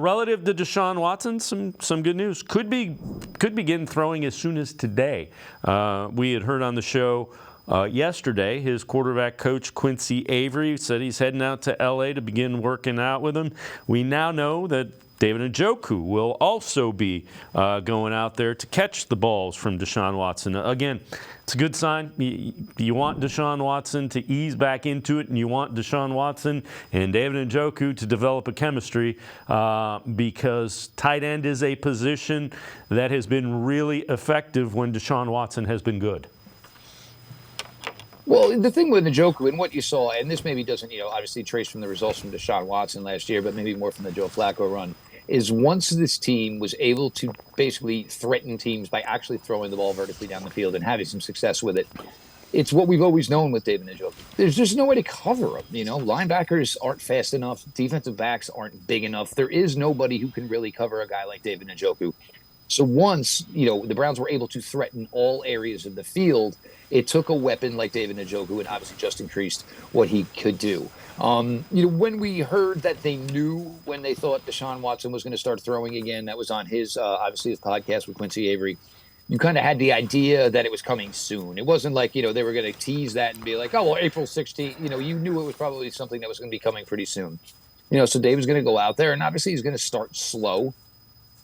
Relative to Deshaun Watson, some good news. Could begin throwing as soon as today. We had heard on the show yesterday, his quarterback coach, Quincy Avery, said he's heading out to L.A. to begin working out with him. We now know that David Njoku will also be going out there to catch the balls from Deshaun Watson. Again, it's a good sign. You want Deshaun Watson to ease back into it, and you want Deshaun Watson and David Njoku to develop a chemistry because tight end is a position that has been really effective when Deshaun Watson has been good. Well, the thing with Njoku and what you saw, and this maybe doesn't, obviously trace from the results from Deshaun Watson last year, but maybe more from the Joe Flacco run, is once this team was able to basically threaten teams by actually throwing the ball vertically down the field and having some success with it, it's what we've always known with David Njoku. There's just no way to cover him. Linebackers aren't fast enough. Defensive backs aren't big enough. There is nobody who can really cover a guy like David Njoku. So once, the Browns were able to threaten all areas of the field, it took a weapon like David Njoku and obviously just increased what he could do. When we heard that they knew when they thought Deshaun Watson was going to start throwing again, that was on his, obviously his podcast with Quincy Avery. You kind of had the idea that it was coming soon. It wasn't like, they were going to tease that and be like, oh, well, April 16th, you knew it was probably something that was going to be coming pretty soon. So David's going to go out there and obviously he's going to start slow.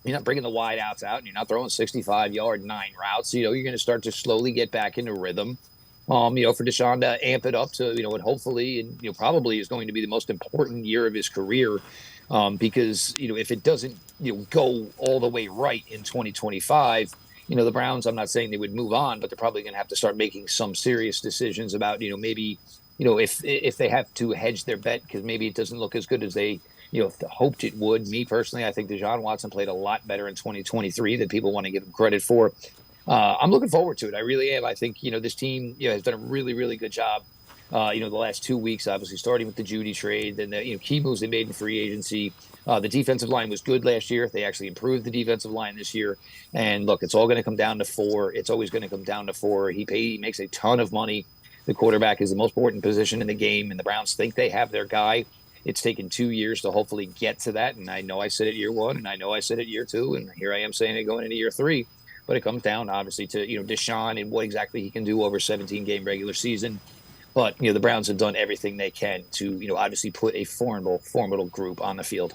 You're not bringing the wide outs out, and you're not throwing 65-yard 9 routes. You're going to start to slowly get back into rhythm. For Deshaun to amp it up to, and hopefully, and probably is going to be the most important year of his career, because if it doesn't go all the way right in 2025, the Browns. I'm not saying they would move on, but they're probably going to have to start making some serious decisions about maybe if they have to hedge their bet because maybe it doesn't look as good as they hoped it would. Me personally, I think Deshaun Watson played a lot better in 2023 than people want to give him credit for. I'm looking forward to it. I really am. I think, this team, has done a really, really good job. The last 2 weeks, obviously starting with the Judy trade, then the key moves they made in free agency. The defensive line was good last year. They actually improved the defensive line this year. And look, it's all going to come down to 4. It's always going to come down to 4. He makes a ton of money. The quarterback is the most important position in the game, and the Browns think they have their guy. It's taken 2 years to hopefully get to that. And I know I said it year 1, and I know I said it year 2, and here I am saying it going into year 3. But it comes down, obviously, to, Deshaun and what exactly he can do over 17-game regular season. But, the Browns have done everything they can to, obviously put a formidable group on the field.